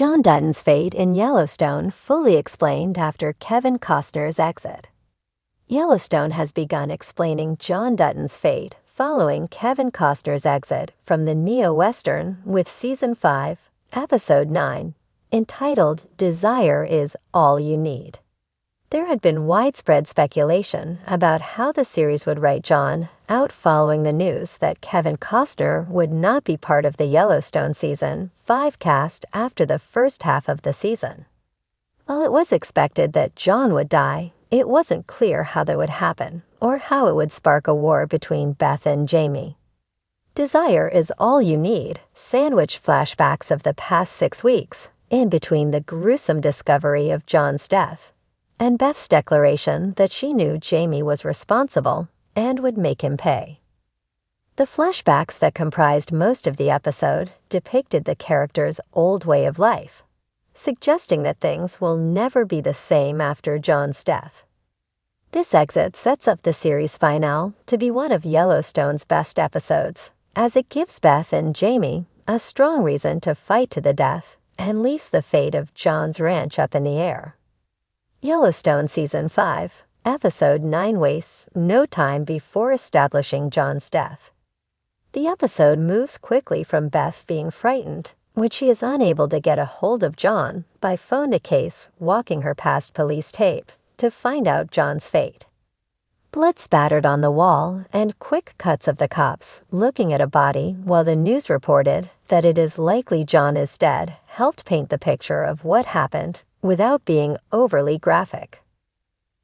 John Dutton's fate in Yellowstone fully explained after Kevin Costner's exit. Yellowstone has begun explaining John Dutton's fate following Kevin Costner's exit from the neo-western with Season 5, Episode 9, entitled Desire is All You Need. There had been widespread speculation about how the series would write John out following the news that Kevin Costner would not be part of the Yellowstone Season 5 cast after the first half of the season. While it was expected that John would die, it wasn't clear how that would happen or how it would spark a war between Beth and Jamie. Desire is All You Need sandwiched flashbacks of the past 6 weeks in between the gruesome discovery of John's death and Beth's declaration that she knew Jamie was responsible and would make him pay. The flashbacks that comprised most of the episode depicted the character's old way of life, suggesting that things will never be the same after John's death. This exit sets up the series finale to be one of Yellowstone's best episodes, as it gives Beth and Jamie a strong reason to fight to the death and leaves the fate of John's ranch up in the air. Yellowstone Season 5, Episode 9 wastes no time before establishing John's death. The episode moves quickly from Beth being frightened when she is unable to get a hold of John by phone to case walking her past police tape to find out John's fate. Blood spattered on the wall and quick cuts of the cops looking at a body while the news reported that it is likely John is dead helped paint the picture of what happened without being overly graphic.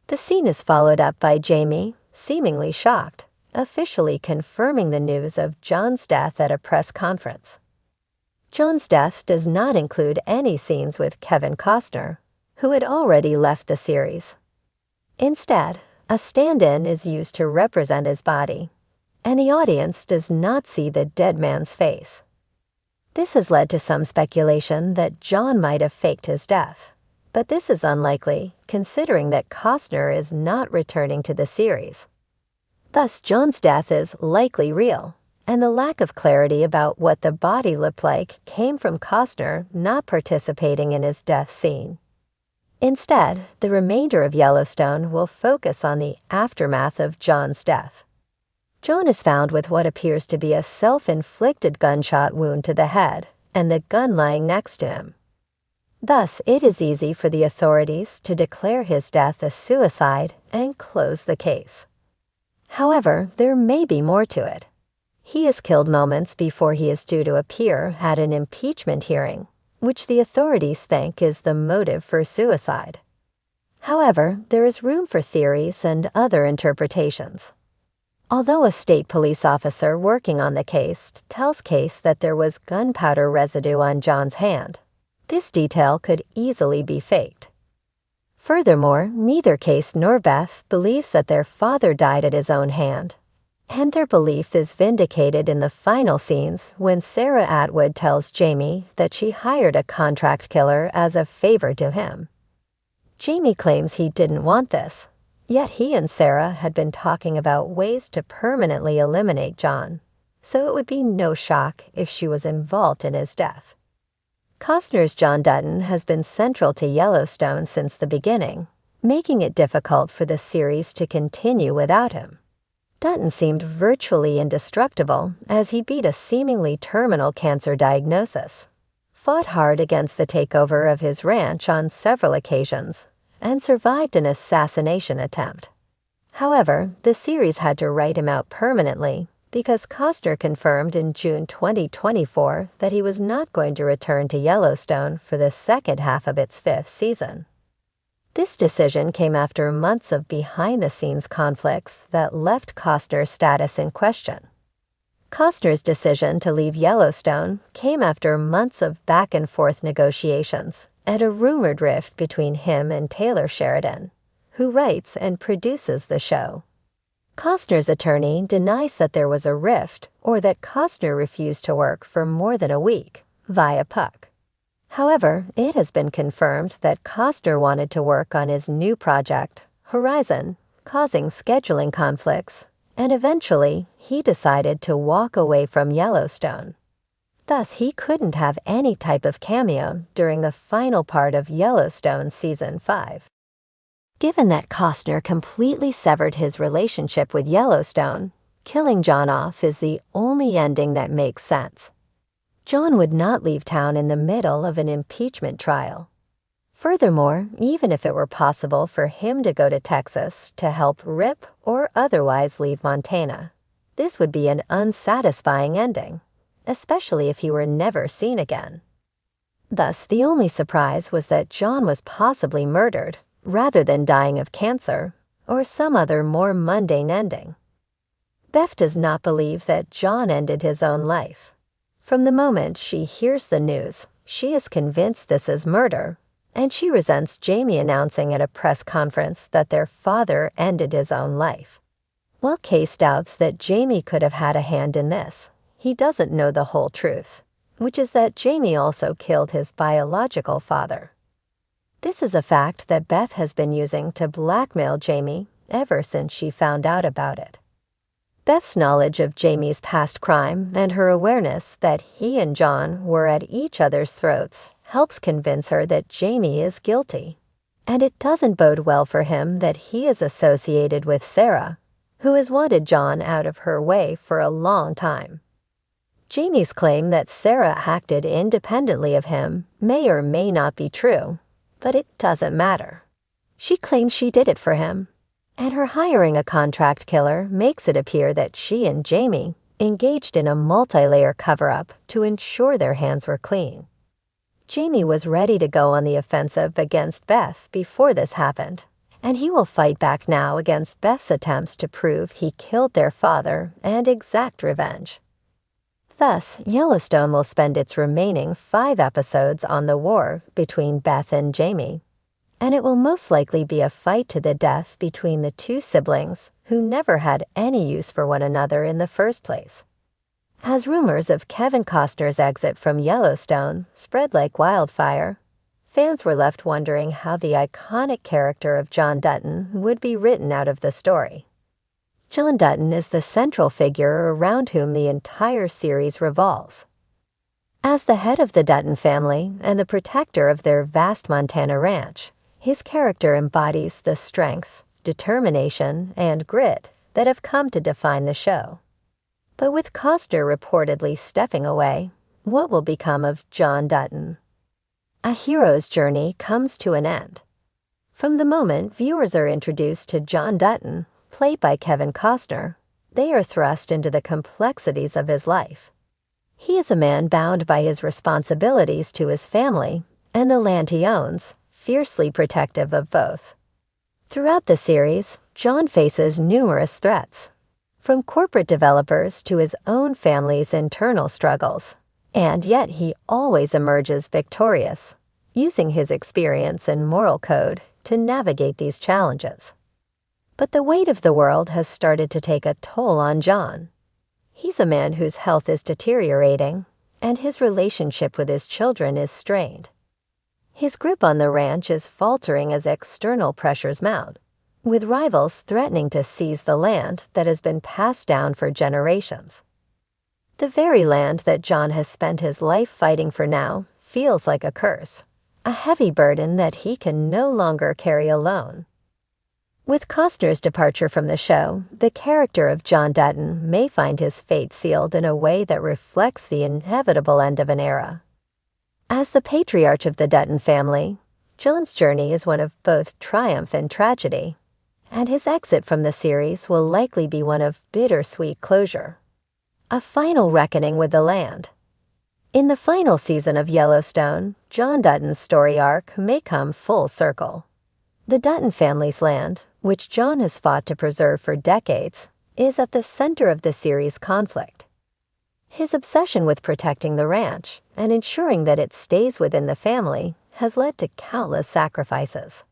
The scene is followed up by Jamie, seemingly shocked, officially confirming the news of John's death at a press conference. John's death does not include any scenes with Kevin Costner, who had already left the series. Instead, a stand-in is used to represent his body, and the audience does not see the dead man's face. This has led to some speculation that John might have faked his death, but this is unlikely considering that Costner is not returning to the series. Thus, John's death is likely real, and the lack of clarity about what the body looked like came from Costner not participating in his death scene. Instead, the remainder of Yellowstone will focus on the aftermath of John's death. John is found with what appears to be a self-inflicted gunshot wound to the head, and the gun lying next to him. Thus, it is easy for the authorities to declare his death a suicide and close the case. However, there may be more to it. He is killed moments before he is due to appear at an impeachment hearing, which the authorities think is the motive for suicide. However, there is room for theories and other interpretations. Although a state police officer working on the case tells Case that there was gunpowder residue on John's hand, this detail could easily be faked. Furthermore, neither Case nor Beth believes that their father died at his own hand, and their belief is vindicated in the final scenes when Sarah Atwood tells Jamie that she hired a contract killer as a favor to him. Jamie claims he didn't want this, yet he and Sarah had been talking about ways to permanently eliminate John, so it would be no shock if she was involved in his death. Costner's John Dutton has been central to Yellowstone since the beginning, making it difficult for the series to continue without him. Dutton seemed virtually indestructible as he beat a seemingly terminal cancer diagnosis, fought hard against the takeover of his ranch on several occasions, and survived an assassination attempt. However, the series had to write him out permanently because Costner confirmed in June 2024 that he was not going to return to Yellowstone for the second half of its 5th season. This decision came after months of behind-the-scenes conflicts that left Costner's status in question. Costner's decision to leave Yellowstone came after months of back-and-forth negotiations and a rumored rift between him and Taylor Sheridan, who writes and produces the show. Costner's attorney denies that there was a rift or that Costner refused to work for more than a week via Puck. However, it has been confirmed that Costner wanted to work on his new project, Horizon, causing scheduling conflicts, and eventually he decided to walk away from Yellowstone. Thus, he couldn't have any type of cameo during the final part of Yellowstone Season 5. Given that Costner completely severed his relationship with Yellowstone, killing John off is the only ending that makes sense. John would not leave town in the middle of an impeachment trial. Furthermore, even if it were possible for him to go to Texas to help Rip or otherwise leave Montana, this would be an unsatisfying ending, especially if he were never seen again. Thus, the only surprise was that John was possibly murdered, rather than dying of cancer, or some other more mundane ending. Beth does not believe that John ended his own life. From the moment she hears the news, she is convinced this is murder, and she resents Jamie announcing at a press conference that their father ended his own life. While Case doubts that Jamie could have had a hand in this, he doesn't know the whole truth, which is that Jamie also killed his biological father. This is a fact that Beth has been using to blackmail Jamie ever since she found out about it. Beth's knowledge of Jamie's past crime and her awareness that he and John were at each other's throats helps convince her that Jamie is guilty. And it doesn't bode well for him that he is associated with Sarah, who has wanted John out of her way for a long time. Jamie's claim that Sarah acted independently of him may or may not be true, but it doesn't matter. She claims she did it for him, and her hiring a contract killer makes it appear that she and Jamie engaged in a multi-layer cover-up to ensure their hands were clean. Jamie was ready to go on the offensive against Beth before this happened, and he will fight back now against Beth's attempts to prove he killed their father and exact revenge. Thus, Yellowstone will spend its remaining 5 episodes on the war between Beth and Jamie, and it will most likely be a fight to the death between the two siblings who never had any use for one another in the first place. As rumors of Kevin Costner's exit from Yellowstone spread like wildfire, fans were left wondering how the iconic character of John Dutton would be written out of the story. John Dutton is the central figure around whom the entire series revolves. As the head of the Dutton family and the protector of their vast Montana ranch, his character embodies the strength, determination, and grit that have come to define the show. But with Costner reportedly stepping away, what will become of John Dutton? A hero's journey comes to an end. From the moment viewers are introduced to John Dutton, played by Kevin Costner, they are thrust into the complexities of his life. He is a man bound by his responsibilities to his family and the land he owns, fiercely protective of both. Throughout the series, John faces numerous threats, from corporate developers to his own family's internal struggles, and yet he always emerges victorious, using his experience and moral code to navigate these challenges. But the weight of the world has started to take a toll on John. He's a man whose health is deteriorating, and his relationship with his children is strained. His grip on the ranch is faltering as external pressures mount, with rivals threatening to seize the land that has been passed down for generations. The very land that John has spent his life fighting for now feels like a curse, a heavy burden that he can no longer carry alone. With Costner's departure from the show, the character of John Dutton may find his fate sealed in a way that reflects the inevitable end of an era. As the patriarch of the Dutton family, John's journey is one of both triumph and tragedy, and his exit from the series will likely be one of bittersweet closure, a final reckoning with the land. In the final season of Yellowstone, John Dutton's story arc may come full circle. The Dutton family's land, which John has fought to preserve for decades, is at the center of the series' conflict. His obsession with protecting the ranch and ensuring that it stays within the family has led to countless sacrifices.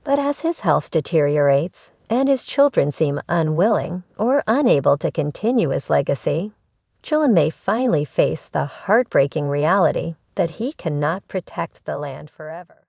But as his health deteriorates and his children seem unwilling or unable to continue his legacy, John may finally face the heartbreaking reality that he cannot protect the land forever.